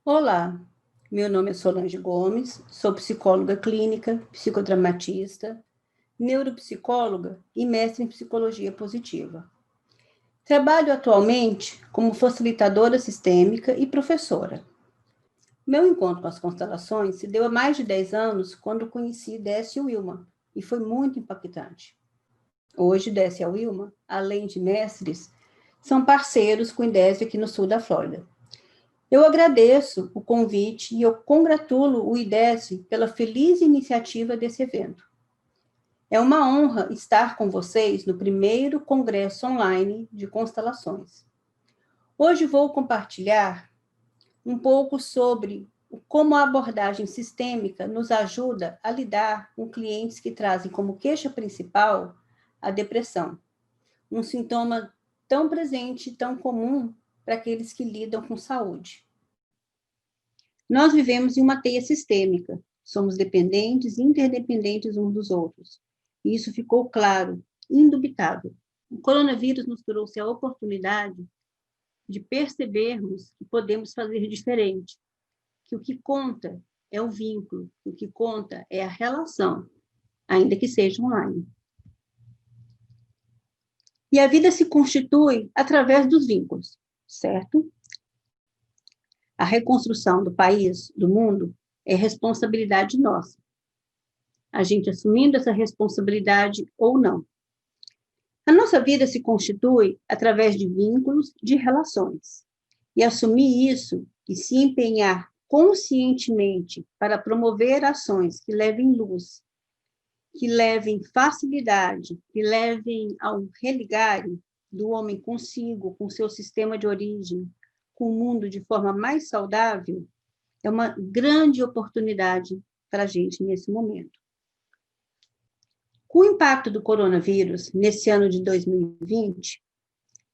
Olá, meu nome é Solange Gomes, sou psicóloga clínica, psicodramatista, neuropsicóloga e mestre em psicologia positiva. Trabalho atualmente como facilitadora sistêmica e professora. Meu encontro com as constelações se deu há mais de 10 anos quando conheci Décio e Wilma, e foi muito impactante. Hoje, Décio e Wilma, além de mestres, são parceiros com o IDESI aqui no sul da Flórida. Eu agradeço o convite e eu congratulo o IDESE pela feliz iniciativa desse evento. É uma honra estar com vocês no primeiro congresso online de constelações. Hoje vou compartilhar um pouco sobre como a abordagem sistêmica nos ajuda a lidar com clientes que trazem como queixa principal a depressão, um sintoma tão presente e tão comum para aqueles que lidam com saúde. Nós vivemos em uma teia sistêmica, somos dependentes e interdependentes uns dos outros. E isso ficou claro, indubitável. O coronavírus nos trouxe a oportunidade de percebermos que podemos fazer diferente, que o que conta é o vínculo, o que conta é a relação, ainda que seja online. E a vida se constitui através dos vínculos, certo? A reconstrução do país, do mundo, é responsabilidade nossa. A gente assumindo essa responsabilidade ou não. A nossa vida se constitui através de vínculos, de relações. E assumir isso e se empenhar conscientemente para promover ações que levem luz, que levem facilidade, que levem ao religar do homem consigo, com seu sistema de origem, com o mundo de forma mais saudável, é uma grande oportunidade para a gente nesse momento. Com o impacto do coronavírus nesse ano de 2020,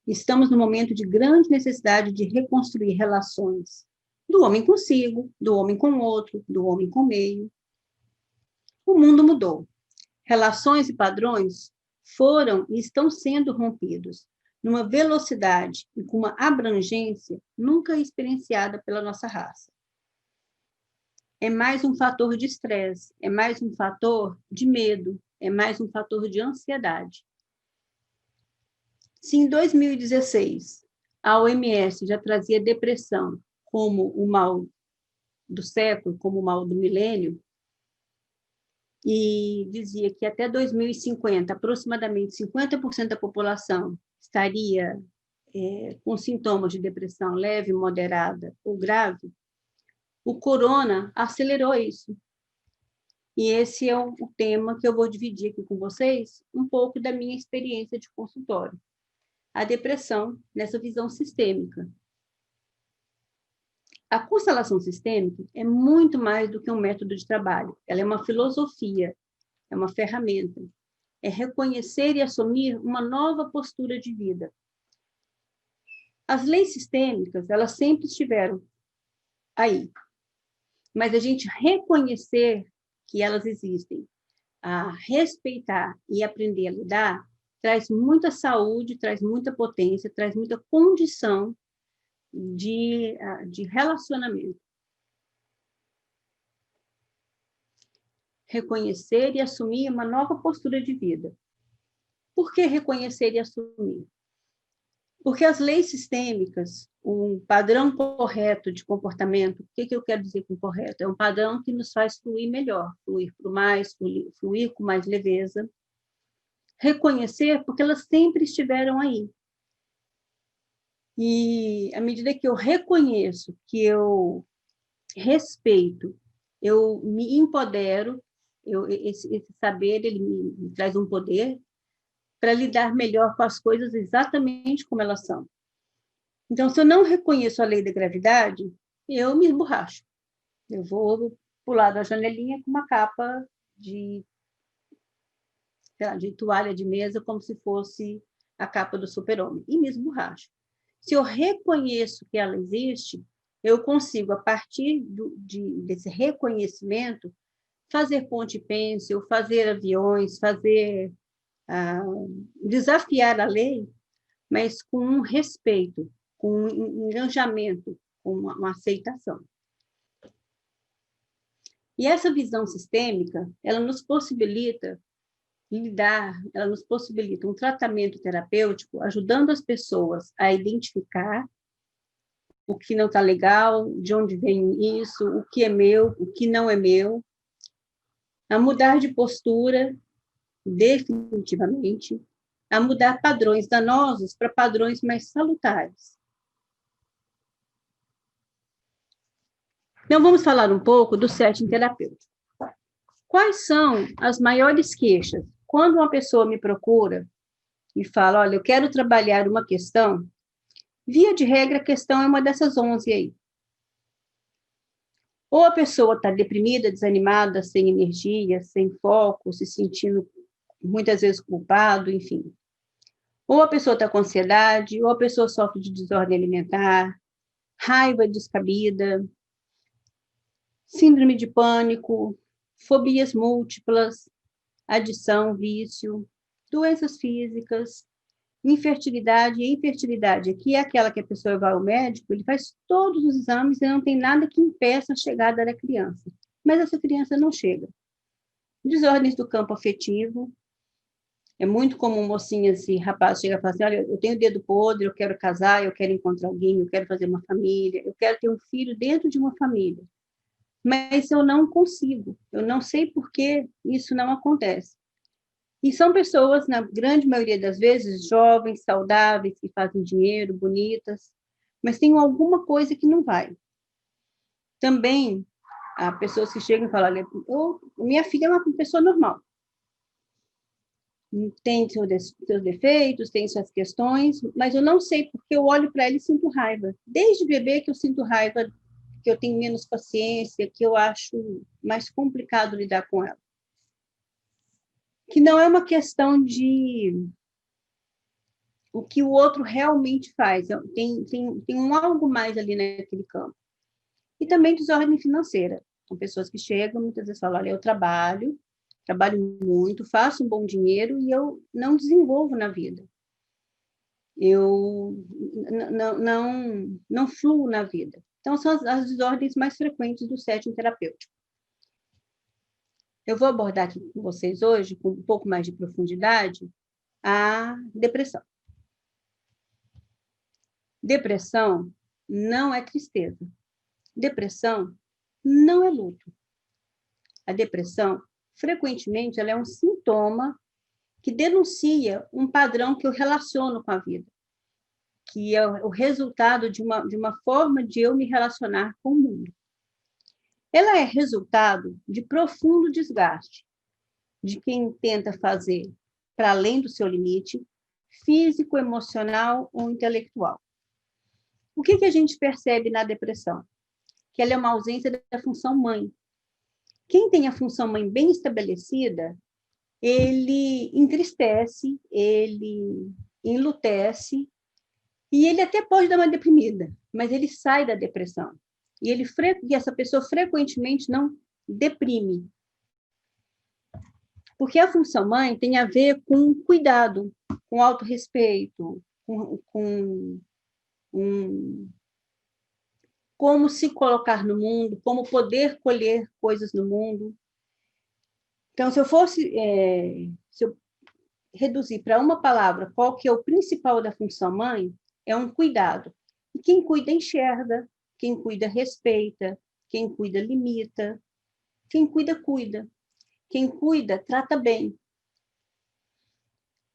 estamos num momento de grande necessidade de reconstruir relações do homem consigo, do homem com o outro, do homem com o meio. O mundo mudou. Relações e padrões foram e estão sendo rompidos numa velocidade e com uma abrangência nunca experienciada pela nossa raça. É mais um fator de estresse, é mais um fator de medo, é mais um fator de ansiedade. Se em 2016 a OMS já trazia depressão como o mal do século, como o mal do milênio, e dizia que até 2050, aproximadamente 50% da população estaria com sintomas de depressão leve, moderada ou grave, o corona acelerou isso. E esse é o tema que eu vou dividir aqui com vocês, um pouco da minha experiência de consultório. A depressão nessa visão sistêmica. A constelação sistêmica é muito mais do que um método de trabalho. Ela é uma filosofia, é uma ferramenta. É reconhecer e assumir uma nova postura de vida. As leis sistêmicas, elas sempre estiveram aí. Mas a gente reconhecer que elas existem, a respeitar e aprender a lidar, traz muita saúde, traz muita potência, traz muita condição de relacionamento. Reconhecer e assumir uma nova postura de vida. Por que reconhecer e assumir? Porque as leis sistêmicas, um padrão correto de comportamento, o que eu quero dizer com correto? É um padrão que nos faz fluir melhor, fluir por mais, fluir com mais leveza. Reconhecer porque elas sempre estiveram aí. E à medida que eu reconheço, que eu respeito, eu me empodero, esse saber ele me traz um poder para lidar melhor com as coisas exatamente como elas são. Então, se eu não reconheço a lei da gravidade, eu me esborracho. Eu vou pular da janelinha com uma capa de, sei lá, de toalha de mesa, como se fosse a capa do super-homem, e me esborracho. Se eu reconheço que ela existe, eu consigo, a partir desse reconhecimento, fazer ponte pêncil, fazer aviões, fazer desafiar a lei, mas com um respeito, com um engajamento, com uma aceitação. E essa visão sistêmica, ela nos possibilita ela nos possibilita um tratamento terapêutico, ajudando as pessoas a identificar o que não está legal, de onde vem isso, o que é meu, o que não é meu, a mudar de postura, definitivamente, a mudar padrões danosos para padrões mais salutares. Então, vamos falar um pouco do setting terapêutico. Quais são as maiores queixas? Quando uma pessoa me procura e fala, olha, eu quero trabalhar uma questão, via de regra, a questão é uma dessas 11 aí. Ou a pessoa está deprimida, desanimada, sem energia, sem foco, se sentindo muitas vezes culpado, enfim. Ou a pessoa está com ansiedade, ou a pessoa sofre de desordem alimentar, raiva descabida, síndrome de pânico, fobias múltiplas, adição, vício, doenças físicas, infertilidade. E infertilidade aqui é aquela que a pessoa vai ao médico, ele faz todos os exames e não tem nada que impeça a chegada da criança. Mas essa criança não chega. Desordens do campo afetivo. É muito comum mocinhas e rapazes chegar e falar assim, olha, eu tenho o dedo podre, eu quero casar, eu quero encontrar alguém, eu quero fazer uma família, eu quero ter um filho dentro de uma família. Mas eu não consigo, eu não sei por que isso não acontece. E são pessoas, na grande maioria das vezes, jovens, saudáveis, que fazem dinheiro, bonitas, mas tem alguma coisa que não vai. Também, há pessoas que chegam e falam, olha, minha filha é uma pessoa normal. Tem seus defeitos, tem suas questões, mas eu não sei porque eu olho para ela e sinto raiva. Desde bebê que eu sinto raiva, que eu tenho menos paciência, que eu acho mais complicado lidar com ela. Que não é uma questão de o que o outro realmente faz, tem um algo mais ali naquele campo. E também desordem financeira. São pessoas que chegam, muitas vezes falam, olha, eu trabalho muito, faço um bom dinheiro e eu não desenvolvo na vida. Eu não fluo na vida. Então, são as desordens mais frequentes do setting terapêutico. Eu vou abordar aqui com vocês hoje, com um pouco mais de profundidade, a depressão. Depressão não é tristeza. Depressão não é luto. A depressão, frequentemente, ela é um sintoma que denuncia um padrão que eu relaciono com a vida, que é o resultado de uma forma de eu me relacionar com o mundo. Ela é resultado de profundo desgaste de quem tenta fazer para além do seu limite, físico, emocional ou intelectual. O que a gente percebe na depressão? Que ela é uma ausência da função mãe. Quem tem a função mãe bem estabelecida, ele entristece, ele enlutece, e ele até pode dar uma deprimida, mas ele sai da depressão. E essa pessoa frequentemente não deprime. Porque a função mãe tem a ver com cuidado, com autorrespeito, com como se colocar no mundo, como poder colher coisas no mundo. Então, se eu reduzir para uma palavra qual que é o principal da função mãe, é um cuidado. E quem cuida enxerga, quem cuida respeita, quem cuida limita, quem cuida, cuida. Quem cuida, trata bem.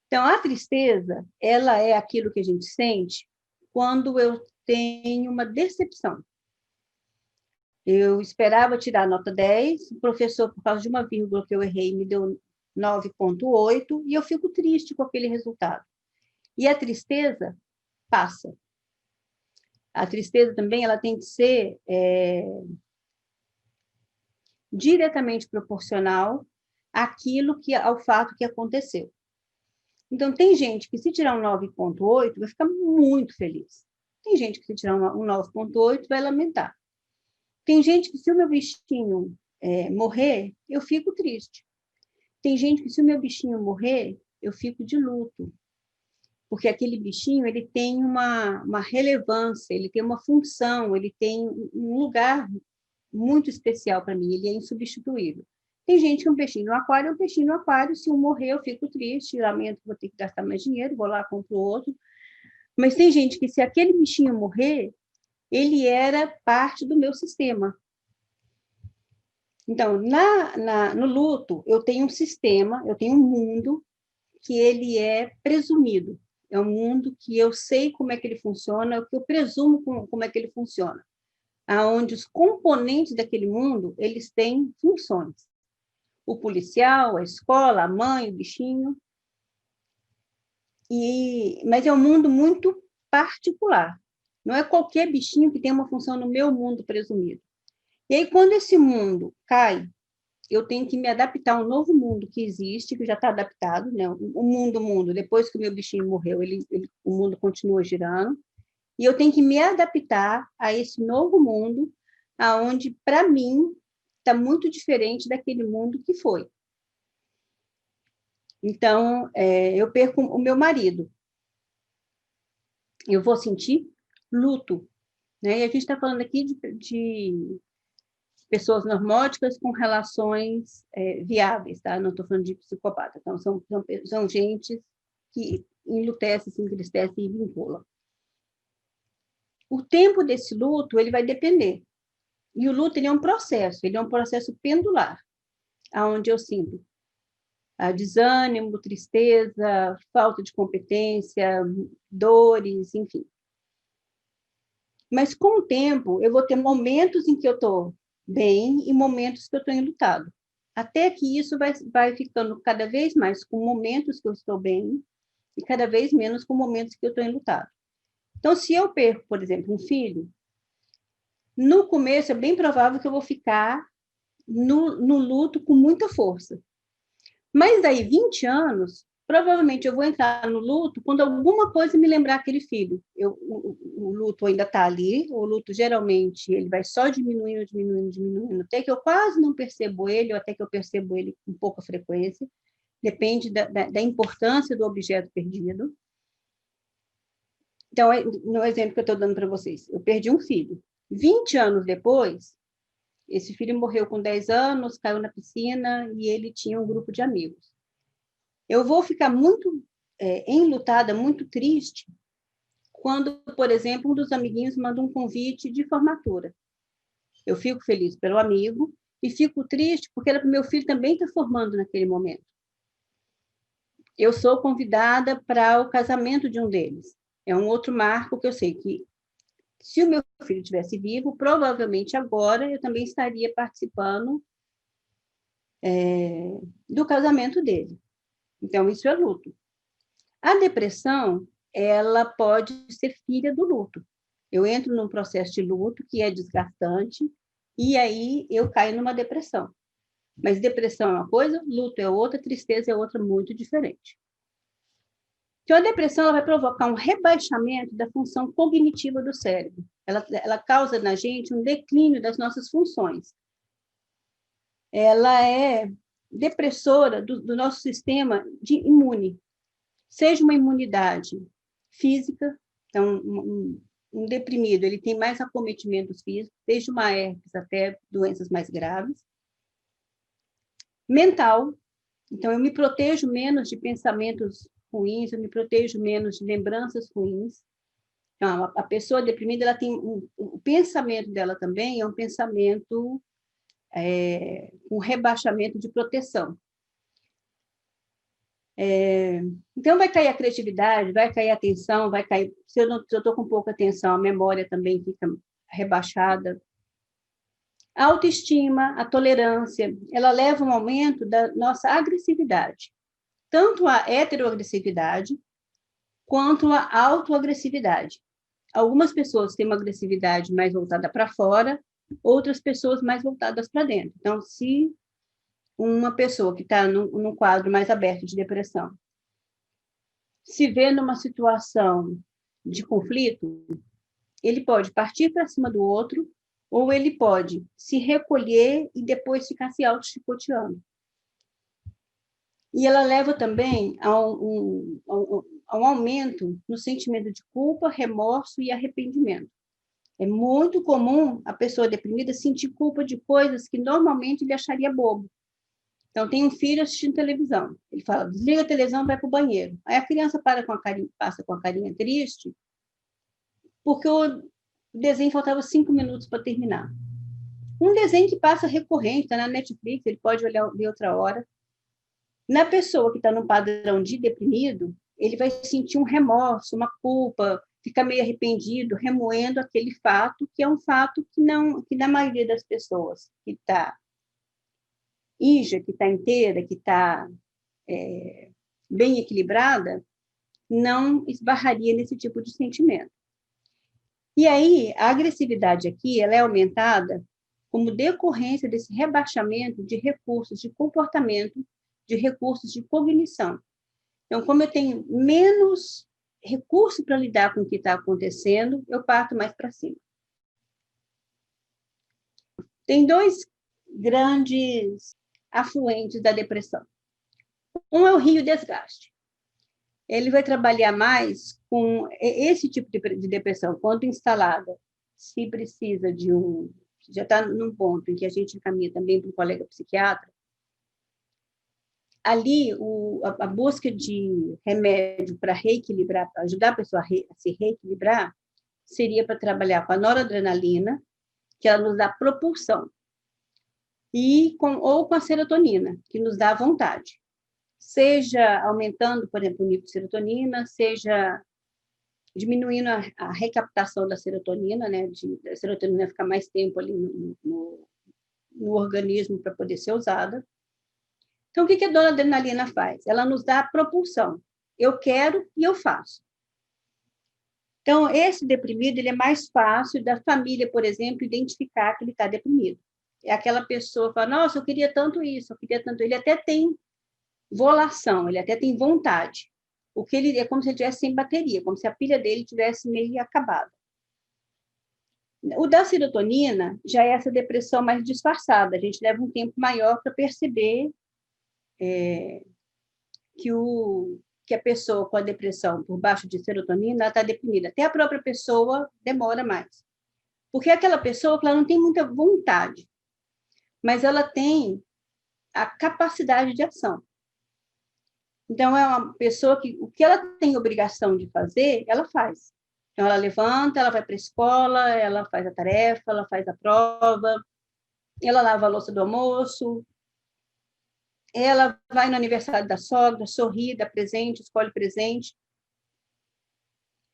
Então, a tristeza, ela é aquilo que a gente sente quando eu tenho uma decepção. Eu esperava tirar nota 10, o professor, por causa de uma vírgula que eu errei, me deu 9,8, e eu fico triste com aquele resultado. E a tristeza passa. A tristeza também ela tem que ser diretamente proporcional ao fato que aconteceu. Então, tem gente que se tirar um 9,8 vai ficar muito feliz. Tem gente que se tirar um 9,8 vai lamentar. Tem gente que se o meu bichinho morrer, eu fico triste. Tem gente que se o meu bichinho morrer, eu fico de luto. Porque aquele bichinho ele tem uma relevância, ele tem uma função, ele tem um lugar muito especial para mim, ele é insubstituível. Tem gente que um peixinho no aquário é um peixinho no aquário, se um morrer eu fico triste, lamento, vou ter que gastar mais dinheiro, vou lá, compro outro. Mas tem gente que se aquele bichinho morrer, ele era parte do meu sistema. Então, no luto, eu tenho um sistema, eu tenho um mundo que ele é presumido. É um mundo que eu sei como é que ele funciona, o que eu presumo como é que ele funciona. Aonde os componentes daquele mundo, eles têm funções. O policial, a escola, a mãe, o bichinho. Mas é um mundo muito particular. Não é qualquer bichinho que tem uma função no meu mundo presumido. E aí, quando esse mundo cai, eu tenho que me adaptar a um novo mundo que existe, que já está adaptado, né? O mundo, depois que o meu bichinho morreu, o mundo continua girando, e eu tenho que me adaptar a esse novo mundo, aonde, para mim, está muito diferente daquele mundo que foi. Então, eu perco o meu marido. Eu vou sentir luto, né? E a gente está falando aqui de pessoas normóticas com relações viáveis, tá? Não estou falando de psicopata. Então, são gente que enlutece, se entristece e vincula. O tempo desse luto, ele vai depender. E o luto, ele é um processo pendular, onde eu sinto desânimo, tristeza, falta de competência, dores, enfim. Mas, com o tempo, eu vou ter momentos em que eu estou bem e momentos que eu estou enlutado. Até que isso vai ficando cada vez mais com momentos que eu estou bem e cada vez menos com momentos que eu estou enlutado. Então, se eu perco, por exemplo, um filho, no começo é bem provável que eu vou ficar no luto com muita força. Mas daí, 20 anos, provavelmente eu vou entrar no luto quando alguma coisa me lembrar aquele filho. O luto ainda está ali, o luto geralmente ele vai só diminuindo, até que eu quase não percebo ele, ou até que eu percebo ele com pouca frequência. Depende da importância do objeto perdido. Então, no exemplo que eu estou dando para vocês, eu perdi um filho. 20 anos depois, esse filho morreu com 10 anos, caiu na piscina e ele tinha um grupo de amigos. Eu vou ficar muito enlutada, muito triste, quando, por exemplo, um dos amiguinhos manda um convite de formatura. Eu fico feliz pelo amigo e fico triste porque o meu filho também está formando naquele momento. Eu sou convidada para o casamento de um deles. É um outro marco que eu sei que, se o meu filho estivesse vivo, provavelmente agora eu também estaria participando do casamento dele. Então, isso é luto. A depressão, ela pode ser filha do luto. Eu entro num processo de luto que é desgastante e aí eu caio numa depressão. Mas depressão é uma coisa, luto é outra, tristeza é outra muito diferente. Então, a depressão ela vai provocar um rebaixamento da função cognitiva do cérebro. Ela causa na gente um declínio das nossas funções. Ela é depressora do nosso sistema imune. Seja uma imunidade física, então, um deprimido, ele tem mais acometimentos físicos, desde uma herpes até doenças mais graves. Mental, então, eu me protejo menos de pensamentos ruins, eu me protejo menos de lembranças ruins. Então, a pessoa deprimida, ela tem o pensamento dela também é um pensamento com rebaixamento de proteção. Então, vai cair a criatividade, vai cair a atenção, vai cair... Se eu estou com pouca atenção, a memória também fica rebaixada. A autoestima, a tolerância, ela leva a um aumento da nossa agressividade. Tanto a heteroagressividade, quanto a autoagressividade. Algumas pessoas têm uma agressividade mais voltada para fora, outras pessoas mais voltadas para dentro. Então, se uma pessoa que está num quadro mais aberto de depressão se vê numa situação de conflito, ele pode partir para cima do outro, ou ele pode se recolher e depois ficar se auto-chicoteando. E ela leva também a um aumento no sentimento de culpa, remorso e arrependimento. É muito comum a pessoa deprimida sentir culpa de coisas que normalmente ele acharia bobo. Então, tem um filho assistindo televisão. Ele fala, desliga a televisão, vai para o banheiro. Aí a criança passa com a carinha triste, porque o desenho faltava 5 minutos para terminar. Um desenho que passa recorrente, está na Netflix, ele pode olhar de outra hora. Na pessoa que está no padrão de deprimido, ele vai sentir um remorso, uma culpa, fica meio arrependido, remoendo aquele fato, que é um fato que na maioria das pessoas que está íntegra, que está inteira, que está bem equilibrada, não esbarraria nesse tipo de sentimento. E aí, a agressividade aqui ela é aumentada como decorrência desse rebaixamento de recursos de comportamento, de recursos de cognição. Então, como eu tenho menos recurso para lidar com o que está acontecendo, eu parto mais para cima. Tem dois grandes afluentes da depressão. Um é o rio desgaste. Ele vai trabalhar mais com esse tipo de depressão, quando instalada, se precisa de já está num ponto em que a gente encaminha também para um colega psiquiatra, ali a busca de remédio para reequilibrar, para ajudar a pessoa a se reequilibrar, seria para trabalhar com a noradrenalina, que ela nos dá propulsão, ou com a serotonina, que nos dá vontade. Seja aumentando, por exemplo, o nível de serotonina, seja diminuindo a recaptação da serotonina, né? A serotonina ficar mais tempo ali no organismo para poder ser usada. Então, o que a noradrenalina faz? Ela nos dá a propulsão. Eu quero e eu faço. Então, esse deprimido, ele é mais fácil da família, por exemplo, identificar que ele está deprimido. É aquela pessoa que fala, nossa, eu queria tanto isso, eu queria tanto... Ele até tem volação, ele até tem vontade. O que ele é como se ele tivesse sem bateria, como se a pilha dele tivesse meio acabada. O da serotonina já é essa depressão mais disfarçada. A gente leva um tempo maior para perceber que a pessoa com a depressão por baixo de serotonina está deprimida. Até a própria pessoa demora mais. Porque é aquela pessoa que ela não tem muita vontade, mas ela tem a capacidade de ação. Então, é uma pessoa que o que ela tem obrigação de fazer, ela faz. Então, ela levanta, ela vai para a escola, ela faz a tarefa, ela faz a prova, ela lava a louça do almoço, ela vai no aniversário da sogra, sorri, dá presente, escolhe presente,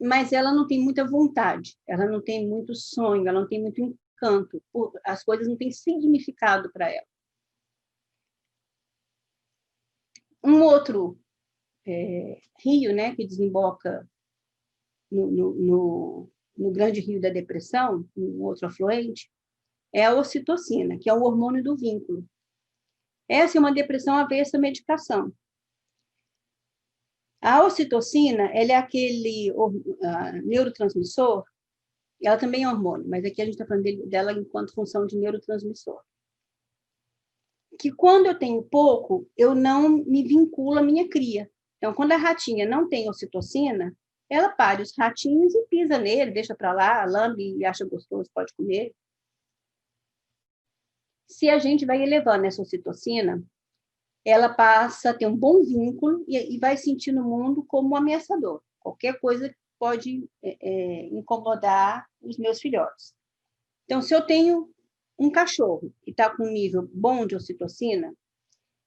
mas ela não tem muita vontade, ela não tem muito sonho, ela não tem muito encanto, as coisas não têm significado para ela. Um outro rio, né, que desemboca no grande rio da depressão, um outro afluente, é a ocitocina, que é o hormônio do vínculo. Essa é uma depressão avessa à medicação. A ocitocina, ela é aquele neurotransmissor, ela também é hormônio, mas aqui a gente está falando dela enquanto função de neurotransmissor. Que quando eu tenho pouco, eu não me vinculo à minha cria. Então, quando a ratinha não tem ocitocina, ela pare os ratinhos e pisa nele, deixa para lá, lambe e acha gostoso, pode comer. Se a gente vai elevando essa ocitocina, ela passa a ter um bom vínculo e vai sentir no mundo como um ameaçador. Qualquer coisa pode incomodar os meus filhotes. Então, se eu tenho um cachorro que está com um nível bom de ocitocina,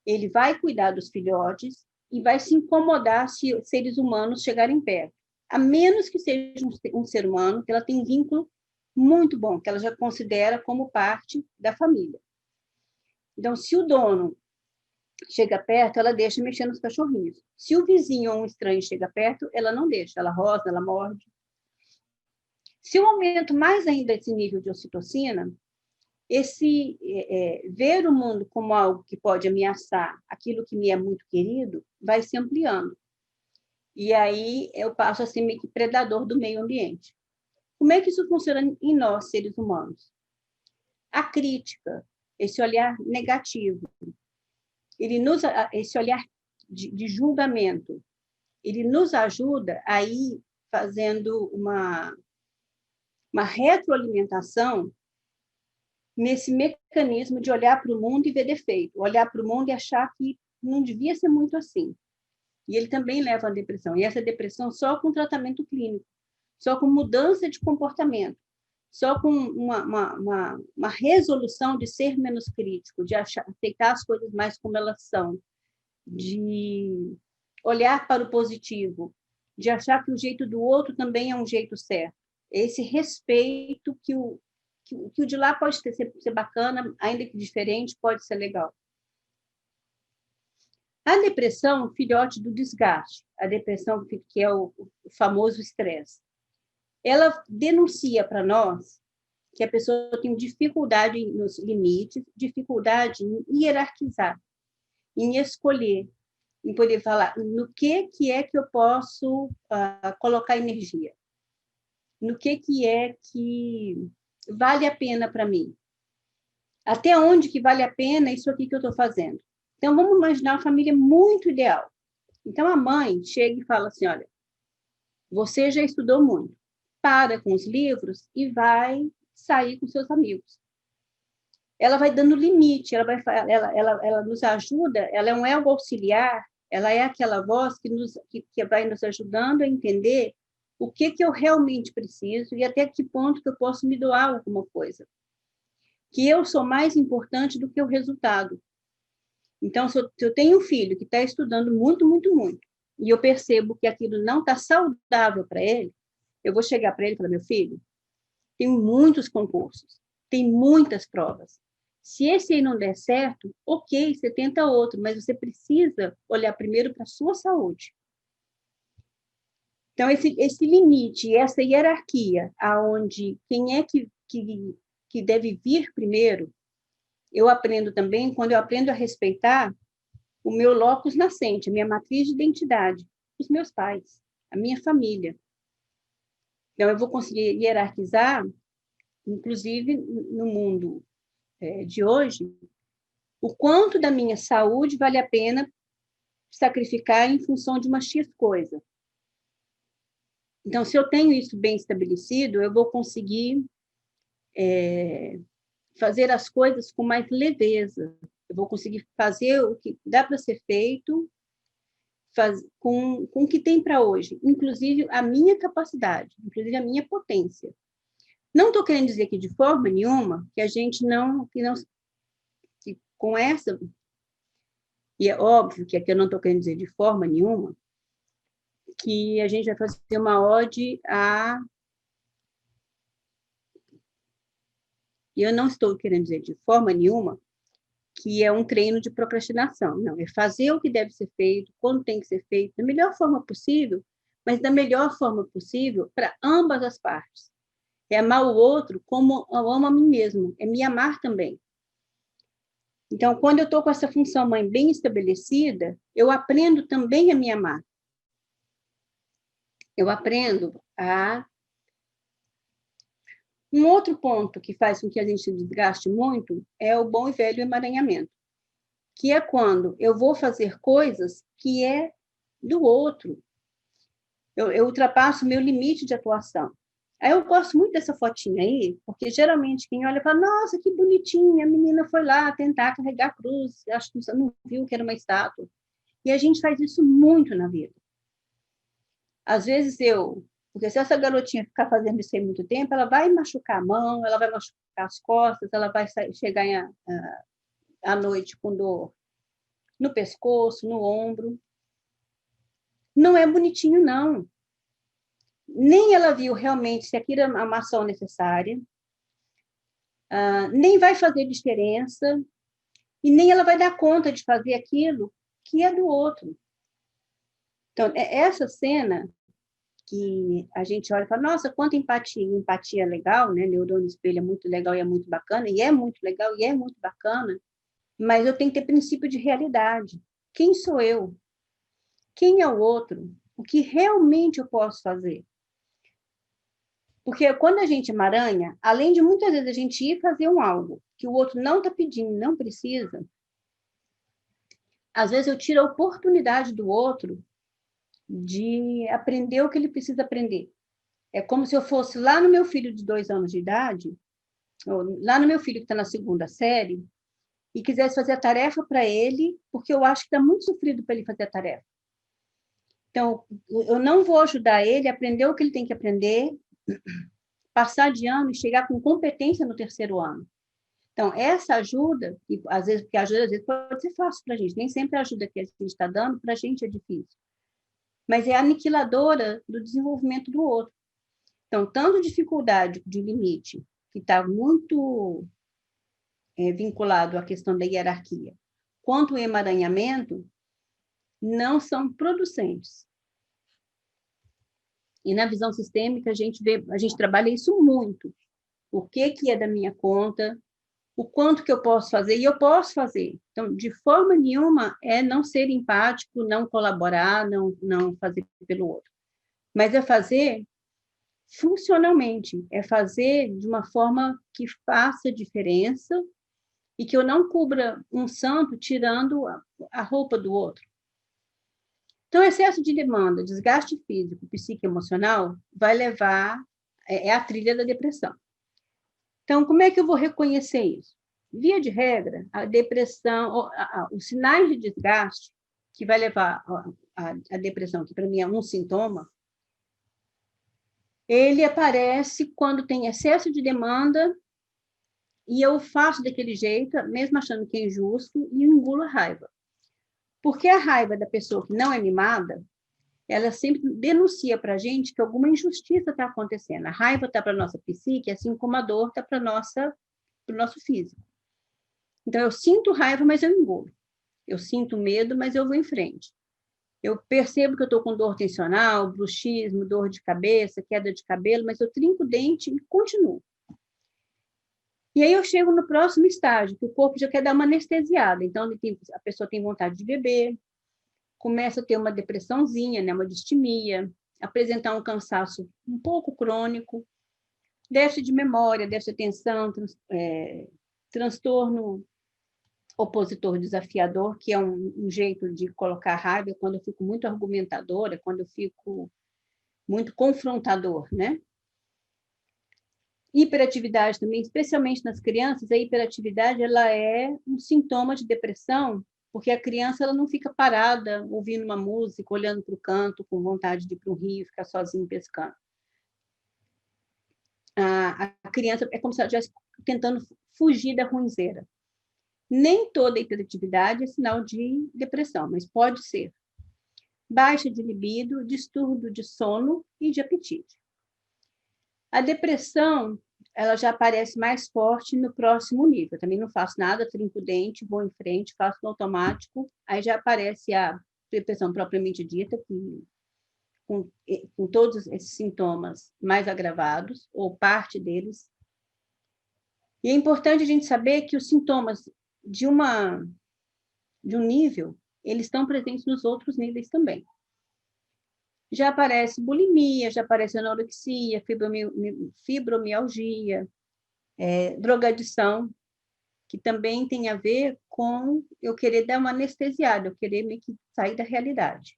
ele vai cuidar dos filhotes e vai se incomodar se seres humanos chegarem perto. A menos que seja um ser humano, que ela tem um vínculo muito bom, que ela já considera como parte da família. Então, se o dono chega perto, ela deixa mexer nos cachorrinhos. Se o vizinho ou um estranho chega perto, ela não deixa, ela rosna, ela morde. Se eu aumento mais ainda esse nível de ocitocina, ver o mundo como algo que pode ameaçar aquilo que me é muito querido, vai se ampliando. E aí eu passo a ser meio que predador do meio ambiente. Como é que isso funciona em nós, seres humanos? A crítica, esse olhar negativo, esse olhar de julgamento, ele nos ajuda a ir fazendo uma retroalimentação nesse mecanismo de olhar para o mundo e ver defeito, olhar para o mundo e achar que não devia ser muito assim. E ele também leva à depressão. E essa depressão só com tratamento clínico, só com mudança de comportamento, só com uma resolução de ser menos crítico, de aceitar as coisas mais como elas são, de olhar para o positivo, de achar que o jeito do outro também é um jeito certo. Esse respeito que o de lá pode ser bacana, ainda que diferente, pode ser legal. A depressão, filhote do desgaste, a depressão que é o famoso estresse, ela denuncia para nós que a pessoa tem dificuldade nos limites, dificuldade em hierarquizar, em escolher, em poder falar no que é que eu posso colocar energia, no que é que vale a pena para mim, até onde que vale a pena isso aqui que eu estou fazendo. Então, vamos imaginar uma família muito ideal. Então, a mãe chega e fala assim, olha, você já estudou muito, para com os livros e vai sair com seus amigos. Ela vai dando limite, ela nos ajuda, ela é um elo auxiliar, ela é aquela voz que vai nos ajudando a entender o que eu realmente preciso e até que ponto que eu posso me doar alguma coisa. Que eu sou mais importante do que o resultado. Então, se eu tenho um filho que está estudando muito, muito, muito, e eu percebo que aquilo não está saudável para ele, eu vou chegar para ele e falar, meu filho, tem muitos concursos, tem muitas provas. Se esse aí não der certo, ok, você tenta outro, mas você precisa olhar primeiro para a sua saúde. Então, esse limite, essa hierarquia, aonde quem é que deve vir primeiro, eu aprendo também quando eu aprendo a respeitar o meu locus nascente, a minha matriz de identidade, os meus pais, a minha família. Então, eu vou conseguir hierarquizar, inclusive no mundo de hoje, o quanto da minha saúde vale a pena sacrificar em função de uma X coisa. Então, se eu tenho isso bem estabelecido, eu vou conseguir fazer as coisas com mais leveza. Eu vou conseguir fazer o que dá para ser feito com o que tem para hoje, inclusive a minha capacidade, inclusive a minha potência. Não estou querendo dizer aqui de forma nenhuma que a gente que com essa, e é óbvio que aqui eu não estou querendo dizer de forma nenhuma, que a gente vai fazer uma ode a... E eu não estou querendo dizer de forma nenhuma que é um treino de procrastinação. Não, é fazer o que deve ser feito, quando tem que ser feito, da melhor forma possível, mas da melhor forma possível para ambas as partes. É amar o outro como eu amo a mim mesmo, é me amar também. Então, quando eu estou com essa função mãe bem estabelecida, eu aprendo também a me amar. Eu aprendo a... Um outro ponto que faz com que a gente se desgaste muito é o bom e velho emaranhamento, que é quando eu vou fazer coisas que é do outro. Eu ultrapasso o meu limite de atuação. Aí eu gosto muito dessa fotinha aí, porque geralmente quem olha fala, nossa, que bonitinha, a menina foi lá tentar carregar a cruz, acho que você não viu que era uma estátua. E a gente faz isso muito na vida. Às vezes porque se essa garotinha ficar fazendo isso aí muito tempo, ela vai machucar a mão, ela vai machucar as costas, ela vai chegar à noite com dor no pescoço, no ombro. Não é bonitinho, não. Nem ela viu realmente se aquilo é uma ação necessária, nem vai fazer diferença, e nem ela vai dar conta de fazer aquilo que é do outro. Então, essa cena que a gente olha e fala, nossa, quanta empatia legal, né? Neurônio espelho é muito legal e é muito bacana, e é muito legal e é muito bacana, mas eu tenho que ter princípio de realidade. Quem sou eu? Quem é o outro? O que realmente eu posso fazer? Porque quando a gente emaranha, além de muitas vezes a gente ir fazer algo que o outro não está pedindo, não precisa, às vezes eu tiro a oportunidade do outro de aprender o que ele precisa aprender. É como se eu fosse lá no meu filho de 2 anos de idade, ou lá no meu filho que está na 2ª série, e quisesse fazer a tarefa para ele, porque eu acho que está muito sofrido para ele fazer a tarefa. Então, eu não vou ajudar ele a aprender o que ele tem que aprender, passar de ano e chegar com competência no 3º ano. Então, essa ajuda, e às vezes, porque ajuda às vezes pode ser fácil para a gente, nem sempre a ajuda que a gente está dando para a gente é difícil, mas é aniquiladora do desenvolvimento do outro. Então, tanto dificuldade de limite, que está muito vinculado à questão da hierarquia, quanto o emaranhamento, não são producentes. E na visão sistêmica, a gente trabalha isso muito. O que é da minha conta, o quanto que eu posso fazer, e eu posso fazer. Então, de forma nenhuma, é não ser empático, não colaborar, não fazer pelo outro. Mas é fazer funcionalmente, é fazer de uma forma que faça diferença e que eu não cubra um santo tirando a roupa do outro. Então, excesso de demanda, desgaste físico, psíquico e emocional vai levar, é a trilha da depressão. Então, como é que eu vou reconhecer isso? Via de regra, a depressão, os sinais de desgaste que vai levar a depressão, que para mim é um sintoma, ele aparece quando tem excesso de demanda e eu faço daquele jeito, mesmo achando que é injusto, e engulo a raiva. Porque a raiva da pessoa que não é mimada, ela sempre denuncia para a gente que alguma injustiça está acontecendo. A raiva está para a nossa psique, assim como a dor está para o nosso físico. Então, eu sinto raiva, mas eu engulo. Eu sinto medo, mas eu vou em frente. Eu percebo que eu estou com dor tensional, bruxismo, dor de cabeça, queda de cabelo, mas eu trinco o dente e continuo. E aí eu chego no próximo estágio, que o corpo já quer dar uma anestesiada. Então, a pessoa tem vontade de beber, começa a ter uma depressãozinha, né, uma distimia, apresentar um cansaço um pouco crônico, déficit de memória, déficit de atenção, transtorno opositor desafiador, que é um jeito de colocar raiva quando eu fico muito argumentadora, quando eu fico muito confrontador, né? Hiperatividade também, especialmente nas crianças, a hiperatividade ela é um sintoma de depressão, porque a criança ela não fica parada ouvindo uma música, olhando para o canto, com vontade de ir para o rio, ficar sozinho pescando. A criança é como se ela estivesse tentando fugir da ruinzeira. Nem toda hiperatividade é sinal de depressão, mas pode ser. Baixa de libido, distúrbio de sono e de apetite. A depressão, ela já aparece mais forte no próximo nível. Eu também não faço nada, trinco o dente, vou em frente, faço no automático, aí já aparece a depressão propriamente dita, com todos esses sintomas mais agravados, ou parte deles. E é importante a gente saber que os sintomas de um nível, eles estão presentes nos outros níveis também. Já aparece bulimia, já aparece anorexia, fibromialgia, drogadição, que também tem a ver com eu querer dar uma anestesiada, eu querer meio que sair da realidade.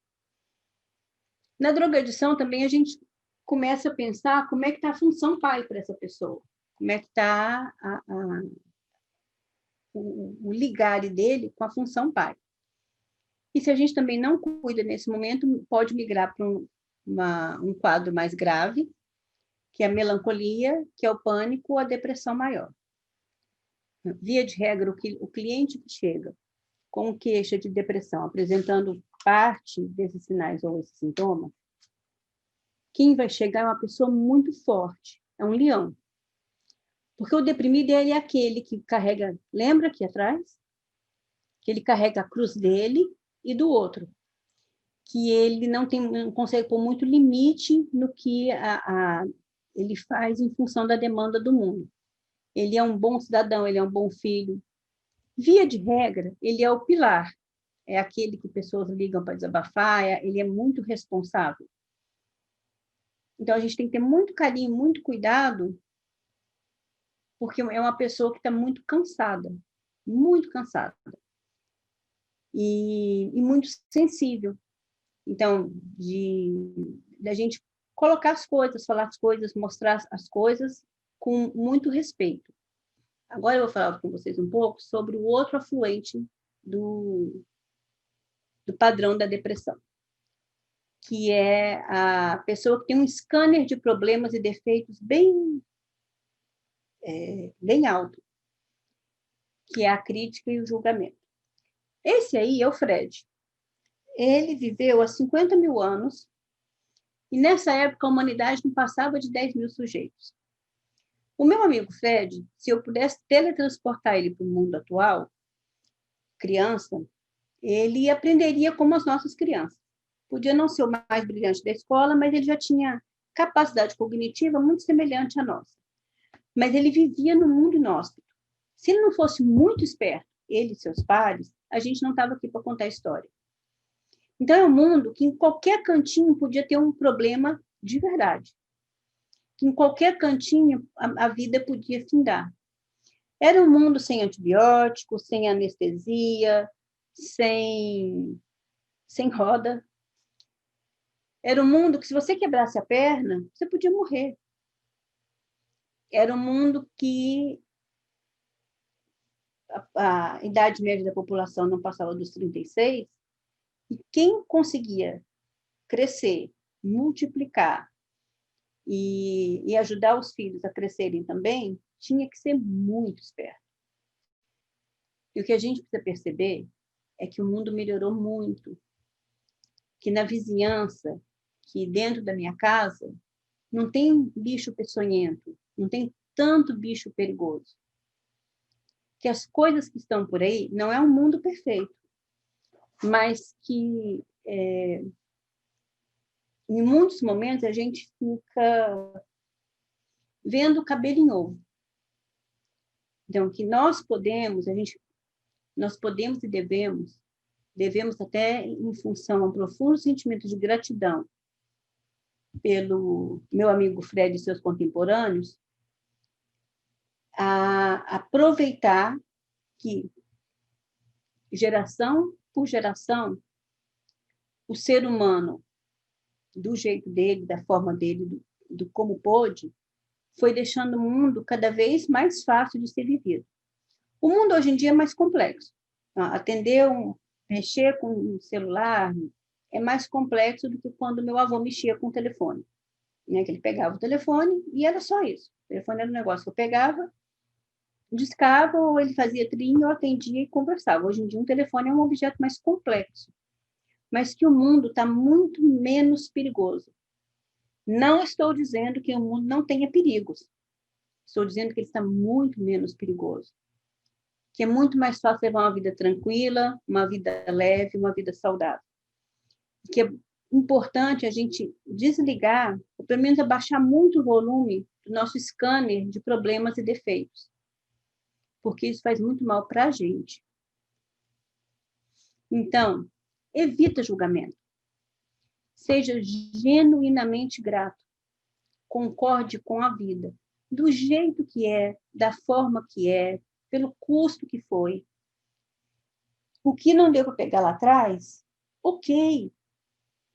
Na drogadição também a gente começa a pensar como é que está a função pai para essa pessoa, como é que está o ligar dele com a função pai. E se a gente também não cuida nesse momento, pode migrar para um quadro mais grave, que é a melancolia, que é o pânico ou a depressão maior. Via de regra, o cliente que chega com queixa de depressão, apresentando parte desses sinais ou esses sintomas, quem vai chegar é uma pessoa muito forte, é um leão. Porque o deprimido ele é aquele que carrega, lembra aqui atrás? Que ele carrega a cruz dele e do outro. Que ele não consegue pôr muito limite no que ele faz em função da demanda do mundo. Ele é um bom cidadão, ele é um bom filho. Via de regra, ele é o pilar. É aquele que pessoas ligam para desabafar, ele é muito responsável. Então, a gente tem que ter muito carinho, muito cuidado, porque é uma pessoa que está muito cansada e muito sensível. Então, da gente colocar as coisas, falar as coisas, mostrar as coisas com muito respeito. Agora eu vou falar com vocês um pouco sobre o outro afluente do padrão da depressão, que é a pessoa que tem um scanner de problemas e defeitos bem alto, que é a crítica e o julgamento. Esse aí é o Fred. Ele viveu há 50 mil anos, e nessa época a humanidade não passava de 10 mil sujeitos. O meu amigo Fred, se eu pudesse teletransportar ele para o mundo atual, criança, ele aprenderia como as nossas crianças. Podia não ser o mais brilhante da escola, mas ele já tinha capacidade cognitiva muito semelhante à nossa. Mas ele vivia no mundo inóspito. Se ele não fosse muito esperto, ele e seus pares, a gente não estava aqui para contar a história. Então, é um mundo que em qualquer cantinho podia ter um problema de verdade. Que em qualquer cantinho a vida podia findar. Era um mundo sem antibióticos, sem anestesia, sem roda. Era um mundo que, se você quebrasse a perna, você podia morrer. Era um mundo que a idade média da população não passava dos 36, e quem conseguia crescer, multiplicar e ajudar os filhos a crescerem também, tinha que ser muito esperto. E o que a gente precisa perceber é que o mundo melhorou muito, que na vizinhança, que dentro da minha casa, não tem bicho peçonhento, não tem tanto bicho perigoso. Que as coisas que estão por aí não é um mundo perfeito, mas que em muitos momentos a gente fica vendo o cabelo em ovo. Então, que nós podemos e devemos até em função a um profundo sentimento de gratidão pelo meu amigo Fred e seus contemporâneos, a aproveitar que, geração por geração, o ser humano, do jeito dele, da forma dele, do como pôde, foi deixando o mundo cada vez mais fácil de ser vivido. O mundo hoje em dia é mais complexo. Mexer com um celular é mais complexo do que quando meu avô mexia com o telefone. Né? Que ele pegava o telefone e era só isso. O telefone era um negócio que eu pegava, discava, ou ele fazia trilha, eu atendia e conversava. Hoje em dia, um telefone é um objeto mais complexo, mas que o mundo está muito menos perigoso. Não estou dizendo que o mundo não tenha perigos. Estou dizendo que ele está muito menos perigoso. Que é muito mais fácil levar uma vida tranquila, uma vida leve, uma vida saudável. Que é importante a gente desligar, ou pelo menos abaixar muito o volume do nosso scanner de problemas e defeitos. Porque isso faz muito mal para a gente. Então, evita julgamento. Seja genuinamente grato. Concorde com a vida. Do jeito que é, da forma que é, pelo custo que foi. O que não deu para pegar lá atrás, ok.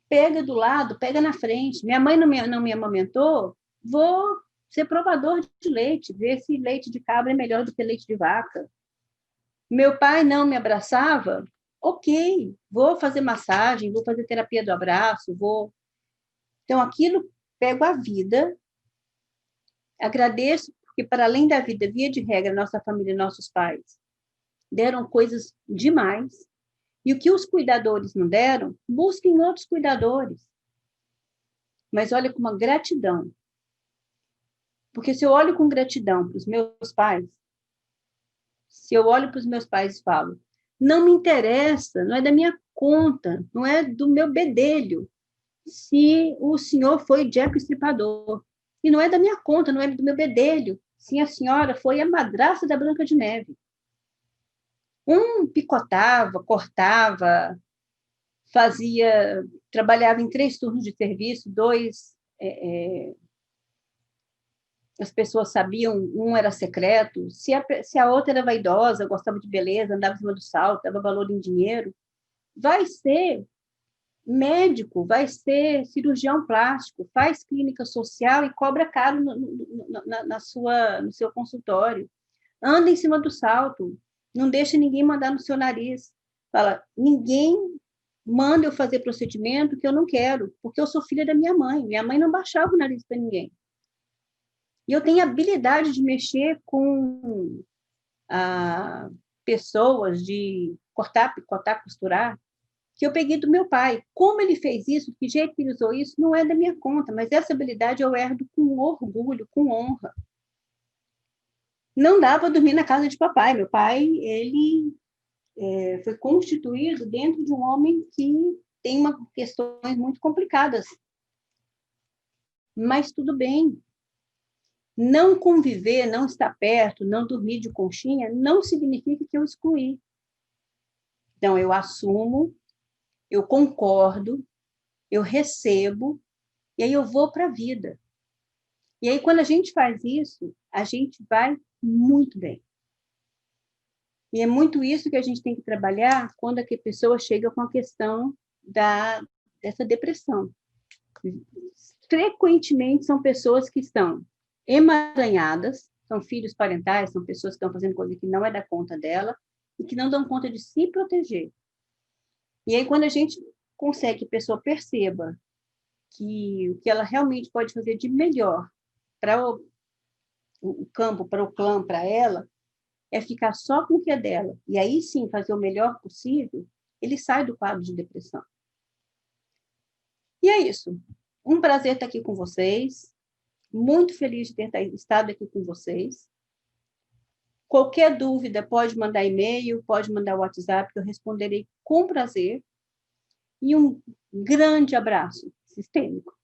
Pega do lado, pega na frente. Minha mãe não me amamentou, vou ser provador de leite, ver se leite de cabra é melhor do que leite de vaca. Meu pai não me abraçava, ok. Vou fazer massagem, vou fazer terapia do abraço, vou... Então, aquilo, pego a vida, agradeço, porque para além da vida, via de regra, nossa família e nossos pais deram coisas demais, e o que os cuidadores não deram, busquem outros cuidadores. Mas olha com uma gratidão. Porque se eu olho com gratidão para os meus pais, se eu olho para os meus pais e falo, não me interessa, não é da minha conta, não é do meu bedelho, se o senhor foi Jack o Estripador. E não é da minha conta, não é do meu bedelho, se a senhora foi a madrasta da Branca de Neve. Um picotava, cortava, trabalhava em 3 turnos de serviço, 2 as pessoas sabiam, um era secreto, se a outra era vaidosa, gostava de beleza, andava em cima do salto, dava valor em dinheiro, vai ser Médico vai ser cirurgião plástico, faz clínica social e cobra caro no seu consultório. Anda em cima do salto, não deixa ninguém mandar no seu nariz. Fala, ninguém manda eu fazer procedimento que eu não quero, porque eu sou filha da minha mãe. Minha mãe não baixava o nariz para ninguém. E eu tenho habilidade de mexer com pessoas, de cortar, costurar, que eu peguei do meu pai. Como ele fez isso, que jeito que ele usou isso, não é da minha conta, mas essa habilidade eu herdo com orgulho, com honra. Não dá para dormir na casa de papai. Meu pai, ele foi constituído dentro de um homem que tem questões muito complicadas. Mas tudo bem. Não conviver, não estar perto, não dormir de conchinha, não significa que eu excluí. Então, eu assumo, eu concordo, eu recebo, e aí eu vou para a vida. E aí, quando a gente faz isso, a gente vai muito bem. E é muito isso que a gente tem que trabalhar quando a pessoa chega com a questão dessa depressão. Frequentemente são pessoas que estão emaranhadas, são filhos parentais, são pessoas que estão fazendo coisa que não é da conta dela e que não dão conta de se proteger. E aí, quando a gente consegue que a pessoa perceba que o que ela realmente pode fazer de melhor para o campo, para o clã, para ela, é ficar só com o que é dela, e aí sim fazer o melhor possível, ele sai do quadro de depressão. E é isso. Um prazer estar aqui com vocês. Muito feliz de ter estado aqui com vocês. Qualquer dúvida, pode mandar e-mail, pode mandar WhatsApp, que eu responderei com prazer. E um grande abraço sistêmico.